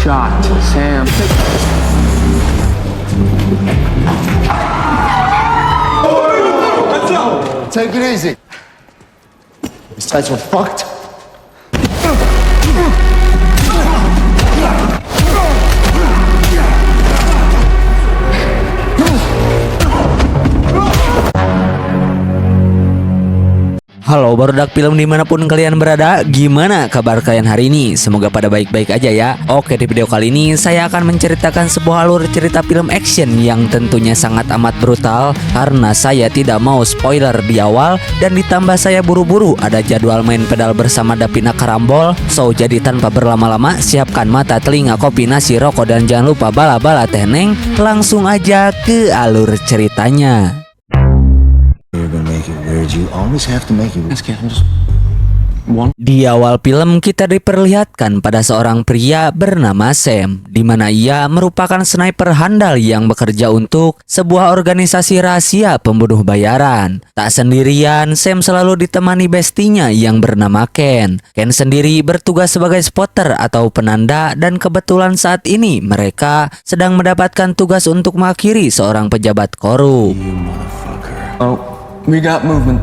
shot, Sam. Take it easy. These guys were fucked. Halo barudak film dimanapun kalian berada, gimana kabar kalian hari ini? Semoga pada baik-baik aja ya. Oke, di video kali ini saya akan menceritakan sebuah alur cerita film action yang tentunya sangat amat brutal karena saya tidak mau spoiler di awal dan ditambah saya buru-buru ada jadwal main pedal bersama Davina Karambol. So jadi tanpa berlama-lama siapkan mata, telinga, kopi, nasi, rokok dan jangan lupa bala-bala teneng. Langsung aja ke alur ceritanya. You're gonna make it weird. You always have to make it weird. Di awal film kita diperlihatkan pada seorang pria bernama Sam, di mana ia merupakan sniper handal yang bekerja untuk sebuah organisasi rahasia pembunuh bayaran. Tak sendirian, Sam selalu ditemani bestinya yang bernama Ken. Ken sendiri bertugas sebagai spotter atau penanda dan kebetulan saat ini mereka sedang mendapatkan tugas untuk mengakhiri seorang pejabat korup. Oh, we got movement.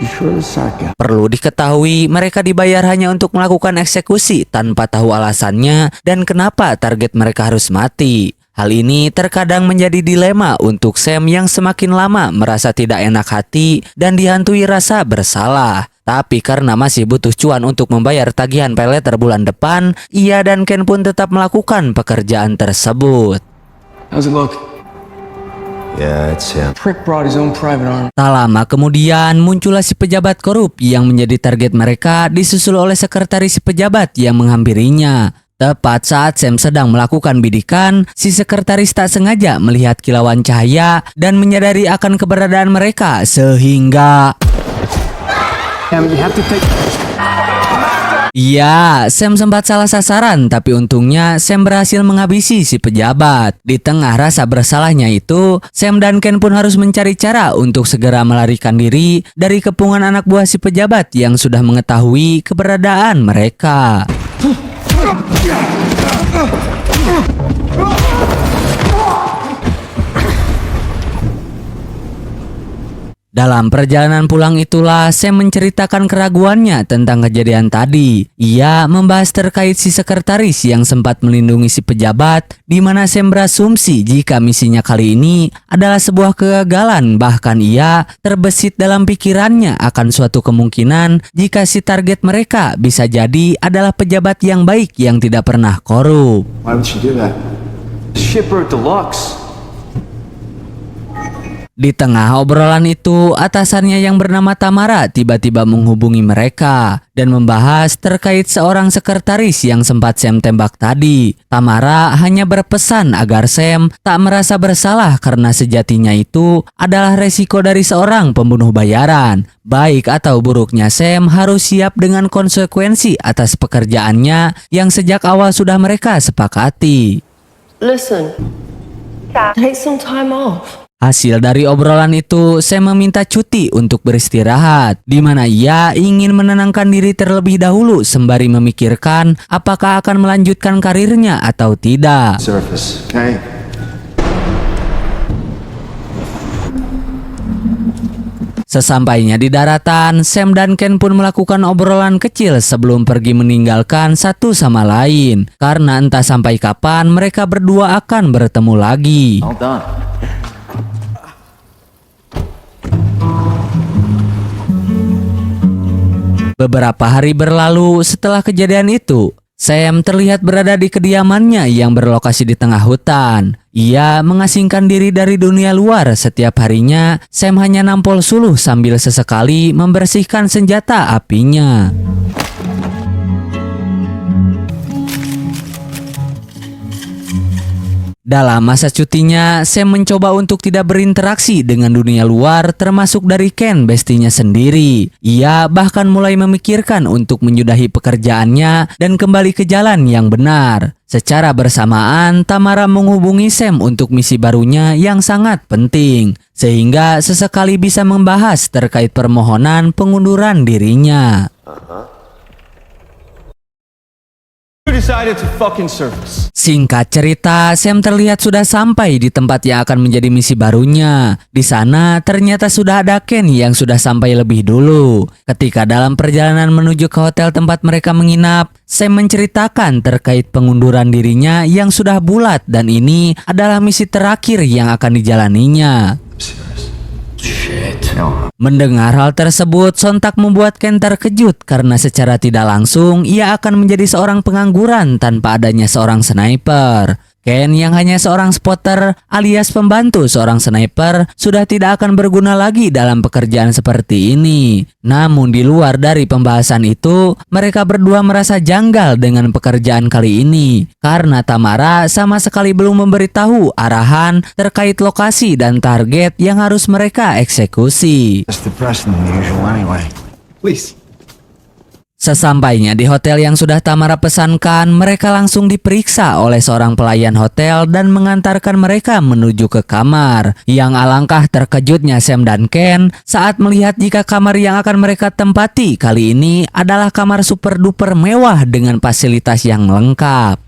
You sure this sarcasm? Perlu diketahui mereka dibayar hanya untuk melakukan eksekusi tanpa tahu alasannya dan kenapa target mereka harus mati. Hal ini terkadang menjadi dilema untuk Sam yang semakin lama merasa tidak enak hati dan dihantui rasa bersalah. Tapi karena masih butuh cuan untuk membayar tagihan paylater bulan depan, ia dan Ken pun tetap melakukan pekerjaan tersebut. How's it look? Yeah, it's him. Prick brought his own private arm. Tak lama kemudian muncullah si pejabat korup yang menjadi target mereka disusul oleh sekretaris si pejabat yang menghampirinya. Tepat saat Sam sedang melakukan bidikan, si sekretaris tak sengaja melihat kilauan cahaya dan menyadari akan keberadaan mereka sehingga... Sam, you have to take... Ya, Sam sempat salah sasaran, tapi untungnya Sam berhasil menghabisi si pejabat. Di tengah rasa bersalahnya itu, Sam dan Ken pun harus mencari cara untuk segera melarikan diri dari kepungan anak buah si pejabat yang sudah mengetahui keberadaan mereka. Dalam perjalanan pulang itulah Sam menceritakan keraguannya tentang kejadian tadi. Ia membahas terkait si sekretaris yang sempat melindungi si pejabat, di mana Sam berasumsi jika misinya kali ini adalah sebuah kegagalan. Bahkan ia terbesit dalam pikirannya akan suatu kemungkinan jika si target mereka bisa jadi adalah pejabat yang baik yang tidak pernah korup. Why would she do that? Shipper Deluxe. Di tengah obrolan itu, atasannya yang bernama Tamara tiba-tiba menghubungi mereka dan membahas terkait seorang sekretaris yang sempat Sam tembak tadi. Tamara hanya berpesan agar Sam tak merasa bersalah karena sejatinya itu adalah resiko dari seorang pembunuh bayaran. Baik atau buruknya Sam harus siap dengan konsekuensi atas pekerjaannya yang sejak awal sudah mereka sepakati. Listen, take some time off. Hasil dari obrolan itu, Sam meminta cuti untuk beristirahat, di mana ia ingin menenangkan diri terlebih dahulu sembari memikirkan apakah akan melanjutkan karirnya atau tidak. Surface, okay? Sesampainya di daratan, Sam dan Ken pun melakukan obrolan kecil sebelum pergi meninggalkan satu sama lain. Karena entah sampai kapan mereka berdua akan bertemu lagi. All done. Beberapa hari berlalu setelah kejadian itu, Sam terlihat berada di kediamannya yang berlokasi di tengah hutan. Ia mengasingkan diri dari dunia luar. Setiap harinya, Sam hanya nampol suluh sambil sesekali membersihkan senjata apinya. Dalam masa cutinya, Sam mencoba untuk tidak berinteraksi dengan dunia luar termasuk dari Ken, bestinya sendiri. Ia bahkan mulai memikirkan untuk menyudahi pekerjaannya dan kembali ke jalan yang benar. Secara bersamaan, Tamara menghubungi Sam untuk misi barunya yang sangat penting, sehingga sesekali bisa membahas terkait permohonan pengunduran dirinya. decided to fucking surface. Singkat cerita, Sam terlihat sudah sampai di tempat yang akan menjadi misi barunya. Di sana ternyata sudah ada Ken yang sudah sampai lebih dulu. Ketika dalam perjalanan menuju ke hotel tempat mereka menginap, Sam menceritakan terkait pengunduran dirinya yang sudah bulat dan ini adalah misi terakhir yang akan dijalaninya. Mendengar hal tersebut sontak membuat Ken terkejut karena secara tidak langsung ia akan menjadi seorang pengangguran tanpa adanya seorang sniper. Ken yang hanya seorang spotter alias pembantu seorang sniper sudah tidak akan berguna lagi dalam pekerjaan seperti ini. Namun di luar dari pembahasan itu, mereka berdua merasa janggal dengan pekerjaan kali ini karena Tamara sama sekali belum memberitahu arahan terkait lokasi dan target yang harus mereka eksekusi. It's depressing than usual anyway. Please. Sesampainya di hotel yang sudah Tamara pesankan, mereka langsung diperiksa oleh seorang pelayan hotel dan mengantarkan mereka menuju ke kamar. Yang alangkah terkejutnya Sam dan Ken saat melihat jika kamar yang akan mereka tempati kali ini adalah kamar super duper mewah dengan fasilitas yang lengkap.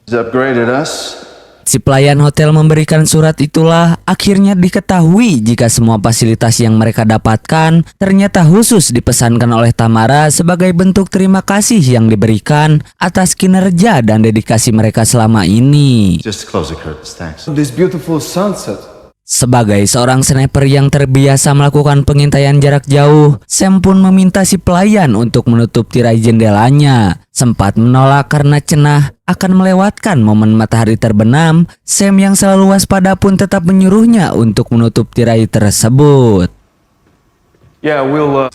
He's upgraded us. Si pelayan hotel memberikan surat itulah akhirnya diketahui jika semua fasilitas yang mereka dapatkan ternyata khusus dipesankan oleh Tamara sebagai bentuk terima kasih yang diberikan atas kinerja dan dedikasi mereka selama ini. Just close the curtains, thanks. This beautiful sunset. Sebagai seorang sniper yang terbiasa melakukan pengintaian jarak jauh, Sam pun meminta si pelayan untuk menutup tirai jendelanya. Sempat menolak karena cenah akan melewatkan momen matahari terbenam, Sam yang selalu waspada pun tetap menyuruhnya untuk menutup tirai tersebut. Yeah, we'll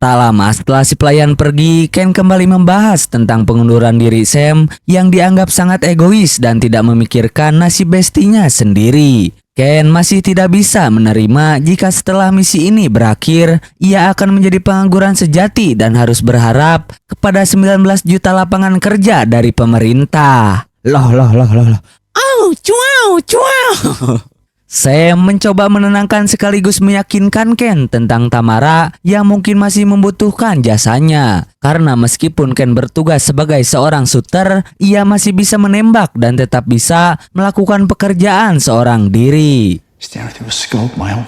Tak lama setelah si pelayan pergi, Ken kembali membahas tentang pengunduran diri Sam yang dianggap sangat egois dan tidak memikirkan nasib bestinya sendiri. Ken masih tidak bisa menerima jika setelah misi ini berakhir, ia akan menjadi pengangguran sejati dan harus berharap kepada 19 juta lapangan kerja dari pemerintah. Loh. Oh, cuau. Sam mencoba menenangkan sekaligus meyakinkan Ken tentang Tamara yang mungkin masih membutuhkan jasanya. Karena meskipun Ken bertugas sebagai seorang shooter, ia masih bisa menembak dan tetap bisa melakukan pekerjaan seorang diri. stand through a scope, my own.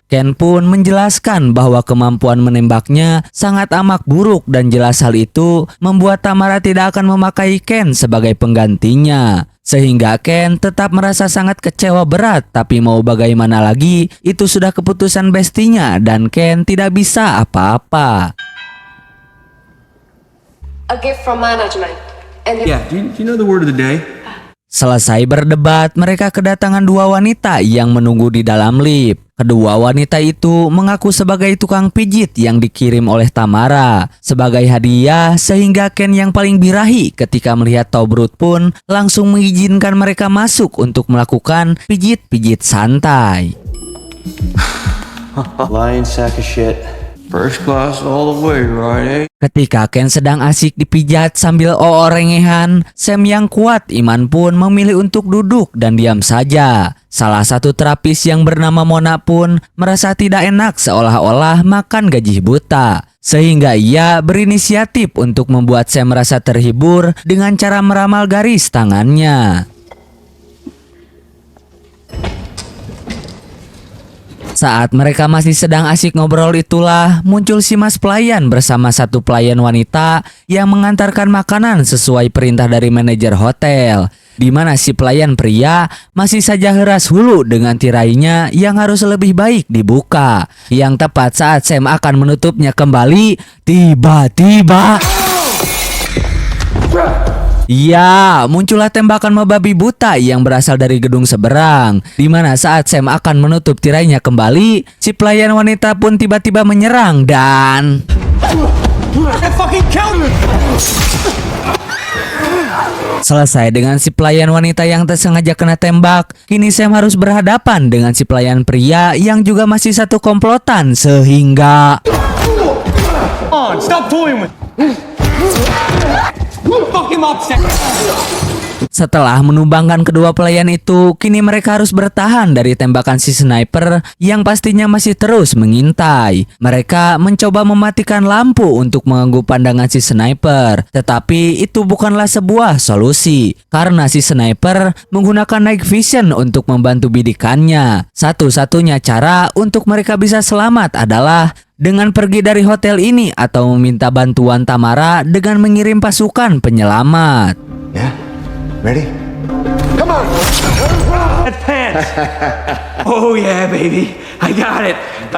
Ken pun menjelaskan bahwa kemampuan menembaknya sangat amat buruk dan jelas hal itu membuat Tamara tidak akan memakai Ken sebagai penggantinya. Sehingga Ken tetap merasa sangat kecewa berat, tapi mau bagaimana lagi, itu sudah keputusan bestinya dan Ken tidak bisa apa-apa. A gift from management. And Yeah, do you know the word of the day? Selesai berdebat, mereka kedatangan dua wanita yang menunggu di dalam lift. Kedua wanita itu mengaku sebagai tukang pijit yang dikirim oleh Tamara sebagai hadiah, sehingga Ken yang paling birahi ketika melihat Tobrut pun langsung mengizinkan mereka masuk untuk melakukan pijit-pijit santai. Lying sack of shit. First class all the way, right? Ketika Ken sedang asik dipijat sambil rengehan, Sam yang kuat iman pun memilih untuk duduk dan diam saja. Salah satu terapis yang bernama Mona pun merasa tidak enak seolah-olah makan gaji buta. Sehingga ia berinisiatif untuk membuat Sam merasa terhibur dengan cara meramal garis tangannya. Saat mereka masih sedang asik ngobrol itulah muncul si mas pelayan bersama satu pelayan wanita yang mengantarkan makanan sesuai perintah dari manajer hotel. Di mana si pelayan pria masih saja heras hulu dengan tirainya yang harus lebih baik dibuka. Yang tepat saat Sam akan menutupnya kembali, tiba-tiba ya, muncullah tembakan membabi buta yang berasal dari gedung seberang. Di mana saat Sam akan menutup tirainya kembali, si pelayan wanita pun tiba-tiba menyerang dan selesai dengan si pelayan wanita yang tersengaja kena tembak. Kini Sam harus berhadapan dengan si pelayan pria yang juga masih satu komplotan sehingga On, stop fooling with. Fuck him up, Sam. Setelah menumbangkan kedua pelayan itu, kini mereka harus bertahan dari tembakan si sniper yang pastinya masih terus mengintai. Mereka mencoba mematikan lampu untuk mengganggu pandangan si sniper, tetapi itu bukanlah sebuah solusi karena si sniper menggunakan night vision untuk membantu bidikannya. Satu-satunya cara untuk mereka bisa selamat adalah dengan pergi dari hotel ini atau meminta bantuan Tamara dengan mengirim pasukan penyelamat. Yeah? Ready? Come on! Pants. Oh yeah, baby. I got it.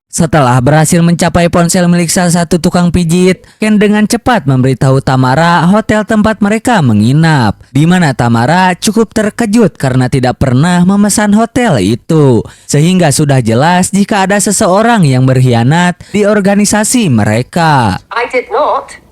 Setelah berhasil mencapai ponsel milik salah satu tukang pijit, Ken dengan cepat memberitahu Tamara hotel tempat mereka menginap, di mana Tamara cukup terkejut karena tidak pernah memesan hotel itu, sehingga sudah jelas jika ada seseorang yang berkhianat di organisasi mereka. I did not.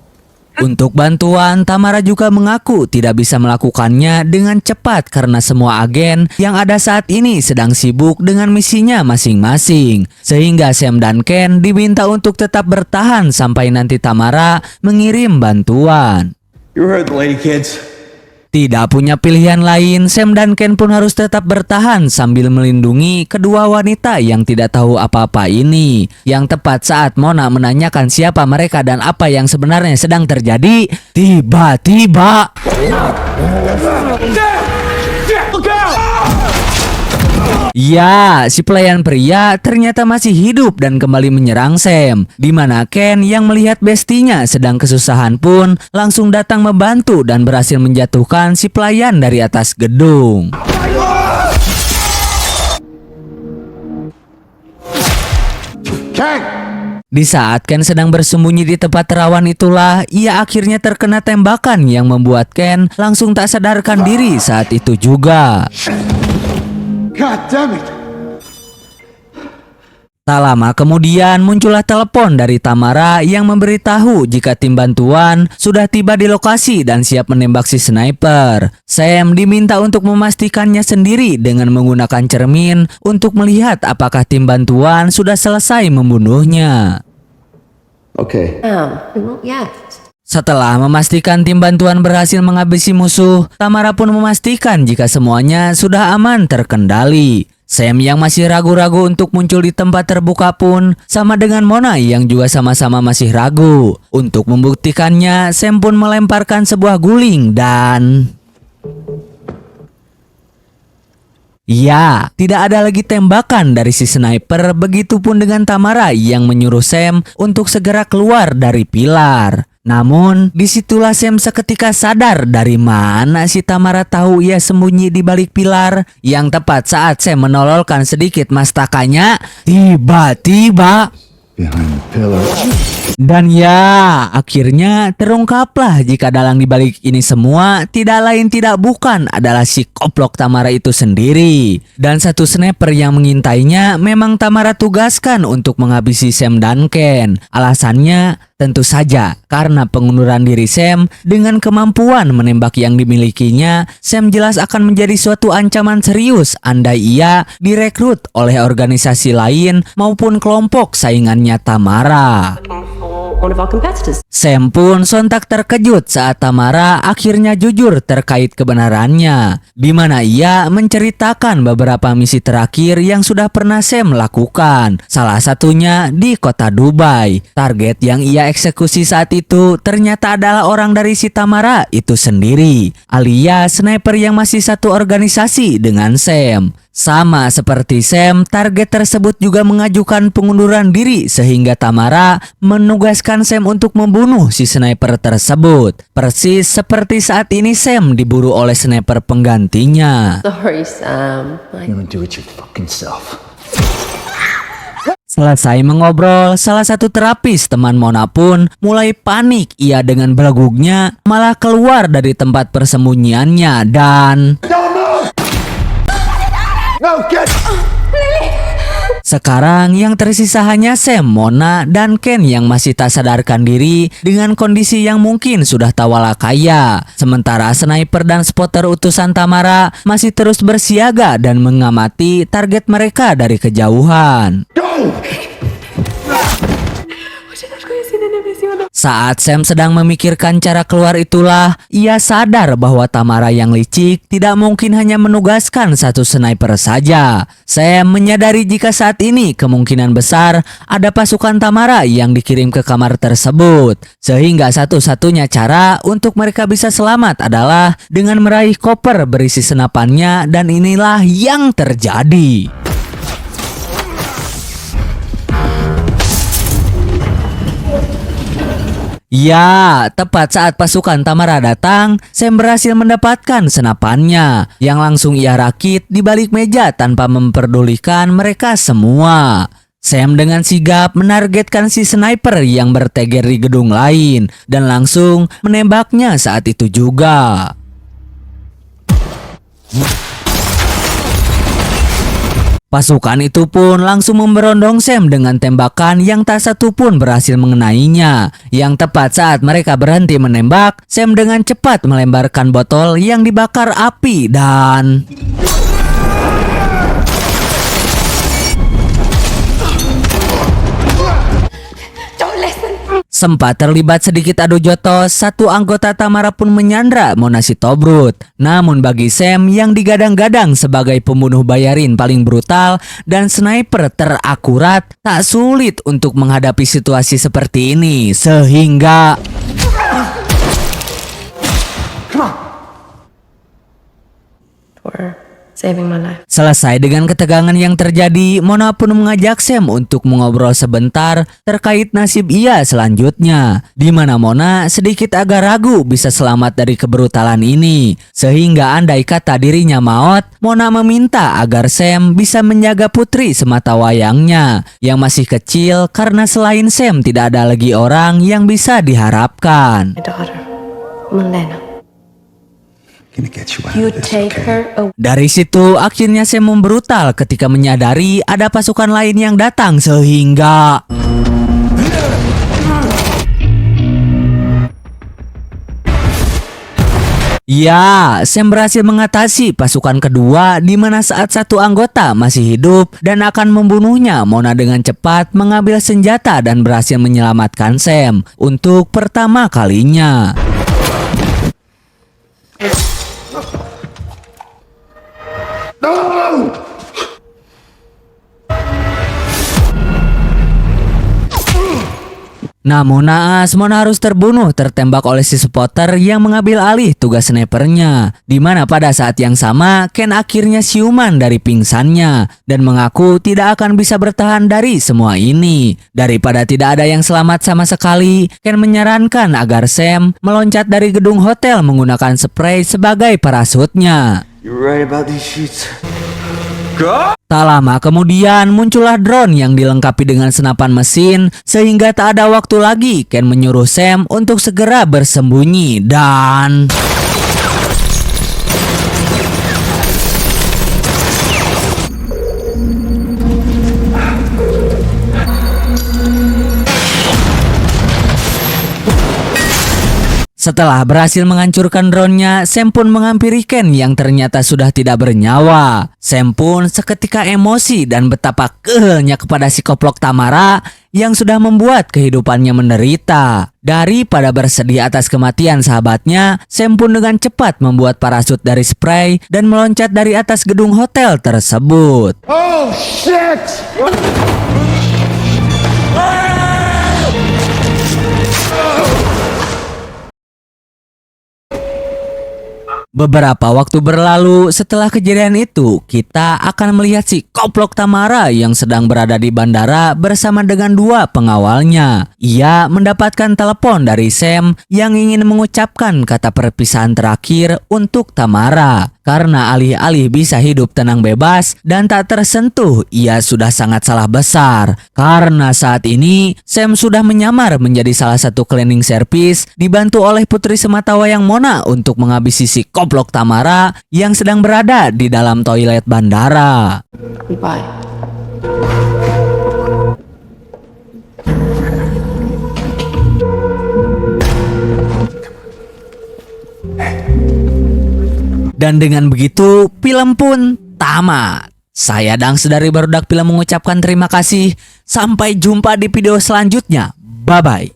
Untuk bantuan, Tamara juga mengaku tidak bisa melakukannya dengan cepat karena semua agen yang ada saat ini sedang sibuk dengan misinya masing-masing. Sehingga Sam dan Ken diminta untuk tetap bertahan sampai nanti Tamara mengirim bantuan. You heard the lady, kids. Tidak punya pilihan lain, Sam dan Ken pun harus tetap bertahan sambil melindungi kedua wanita yang tidak tahu apa-apa ini. Yang tepat saat Mona menanyakan siapa mereka dan apa yang sebenarnya sedang terjadi, tiba-tiba ya, si pelayan pria ternyata masih hidup dan kembali menyerang Sam. Di mana Ken yang melihat bestinya sedang kesusahan pun langsung datang membantu dan berhasil menjatuhkan si pelayan dari atas gedung. Ken! Di saat Ken sedang bersembunyi di tempat rawan itulah, ia akhirnya terkena tembakan yang membuat Ken langsung tak sadarkan diri saat itu juga. God damn it! Tak lama kemudian muncullah telepon dari Tamara yang memberitahu jika tim bantuan sudah tiba di lokasi dan siap menembak si sniper. Sam diminta untuk memastikannya sendiri dengan menggunakan cermin untuk melihat apakah tim bantuan sudah selesai membunuhnya. Okay. Not yet. Setelah memastikan tim bantuan berhasil menghabisi musuh, Tamara pun memastikan jika semuanya sudah aman terkendali. Sam yang masih ragu-ragu untuk muncul di tempat terbuka pun sama dengan Mona yang juga sama-sama masih ragu. Untuk membuktikannya, Sam pun melemparkan sebuah guling dan... ya, tidak ada lagi tembakan dari si sniper, begitupun dengan Tamara yang menyuruh Sam untuk segera keluar dari pilar. Namun, disitulah Sam seketika sadar dari mana si Tamara tahu ia sembunyi di balik pilar. Yang tepat saat Sam menololkan sedikit mastakanya, tiba-tiba... Behind the pillar. dan ya, akhirnya terungkaplah jika dalang dibalik ini semua tidak lain tidak bukan adalah si koplok Tamara itu sendiri. Dan satu sniper yang mengintainya memang Tamara tugaskan untuk menghabisi Sam dan Ken. Alasannya tentu saja karena pengunduran diri Sam dengan kemampuan menembak yang dimilikinya, Sam jelas akan menjadi suatu ancaman serius andai ia direkrut oleh organisasi lain maupun kelompok saingannya Tamara. One of our competitors. Sam pun sontak terkejut saat Tamara akhirnya jujur terkait kebenarannya, di mana ia menceritakan beberapa misi terakhir yang sudah pernah Sam lakukan. Salah satunya di kota Dubai. Target yang ia eksekusi saat itu ternyata adalah orang dari si Tamara itu sendiri, alias sniper yang masih satu organisasi dengan Sam. Sama seperti Sam, target tersebut juga mengajukan pengunduran diri sehingga Tamara menugaskan Sam untuk membunuh si sniper tersebut. Persis seperti saat ini Sam diburu oleh sniper penggantinya. Sorry, Sam. You don't do it your fucking self. Selesai mengobrol, salah satu terapis teman Mona pun mulai panik. Ia dengan belegugnya malah keluar dari tempat persembunyiannya dan... No, get! sekarang yang tersisa hanya Sam, Mona, dan Ken yang masih tak sadarkan diri dengan kondisi yang mungkin sudah tawalakaya. Sementara sniper dan spotter utusan Tamara masih terus bersiaga dan mengamati target mereka dari kejauhan. Go! We're not going to see the enemy, see what the Saat Sam sedang memikirkan cara keluar itulah, ia sadar bahwa Tamara yang licik tidak mungkin hanya menugaskan satu sniper saja. Sam menyadari jika saat ini kemungkinan besar ada pasukan Tamara yang dikirim ke kamar tersebut. Sehingga satu-satunya cara untuk mereka bisa selamat adalah dengan meraih koper berisi senapannya, dan inilah yang terjadi. Ya, tepat saat pasukan Tamara datang, Sam berhasil mendapatkan senapannya yang langsung ia rakit di balik meja tanpa memperdulikan mereka semua. Sam dengan sigap menargetkan si sniper yang berteger di gedung lain dan langsung menembaknya saat itu juga. Pasukan itu pun langsung memberondong Sam dengan tembakan yang tak satu pun berhasil mengenainya. Yang tepat saat mereka berhenti menembak, Sam dengan cepat melemparkan botol yang dibakar api dan... Don't listen. Sempat terlibat sedikit adu jotos, satu anggota Tamara pun menyandra Mona Sitobrut. Namun bagi Sam yang digadang-gadang sebagai pembunuh bayarin paling brutal dan sniper terakurat, tak sulit untuk menghadapi situasi seperti ini. Sehingga... For saving my life. selesai dengan ketegangan yang terjadi, Mona pun mengajak Sam untuk mengobrol sebentar terkait nasib ia selanjutnya, di mana Mona sedikit agak ragu bisa selamat dari kebrutalan ini. Sehingga andai kata dirinya maut, Mona meminta agar Sam bisa menjaga putri sematawayangnya yang masih kecil, karena selain Sam tidak ada lagi orang yang bisa diharapkan. My daughter, Milena. Gonna get you out You of this, take okay? her away. Dari situ akhirnya Sam membrutal ketika menyadari ada pasukan lain yang datang, sehingga ya, Sam berhasil mengatasi pasukan kedua, di mana saat satu anggota masih hidup dan akan membunuhnya, Mona dengan cepat mengambil senjata dan berhasil menyelamatkan Sam untuk pertama kalinya. Namun naas, Mona harus terbunuh tertembak oleh si spotter yang mengambil alih tugas snipernya. Dimana pada saat yang sama, Ken akhirnya siuman dari pingsannya dan mengaku tidak akan bisa bertahan dari semua ini. Daripada tidak ada yang selamat sama sekali, Ken menyarankan agar Sam meloncat dari gedung hotel menggunakan spray sebagai parasutnya. You're right about these sheets. Tak lama kemudian muncullah drone yang dilengkapi dengan senapan mesin, sehingga tak ada waktu lagi Ken menyuruh Sam untuk segera bersembunyi dan... Setelah berhasil menghancurkan drone-nya, Sam pun menghampiri Ken yang ternyata sudah tidak bernyawa. Sam pun seketika emosi dan betapa kehelnya kepada si koplok Tamara yang sudah membuat kehidupannya menderita. Daripada bersedih atas kematian sahabatnya, Sam pun dengan cepat membuat parasut dari spray dan meloncat dari atas gedung hotel tersebut. Oh, shit! Beberapa waktu berlalu setelah kejadian itu, kita akan melihat si koplok Tamara yang sedang berada di bandara bersama dengan dua pengawalnya. Ia mendapatkan telepon dari Sam yang ingin mengucapkan kata perpisahan terakhir untuk Tamara. Karena alih-alih bisa hidup tenang bebas dan tak tersentuh, ia sudah sangat salah besar. Karena saat ini Sam sudah menyamar menjadi salah satu cleaning service dibantu oleh putri sematawayang Mona untuk menghabisi si koplok Tamara yang sedang berada di dalam toilet bandara. Goodbye. Dan dengan begitu, film pun tamat. Saya Dangs dari Barudak Film mengucapkan terima kasih. Sampai jumpa di video selanjutnya. Bye-bye.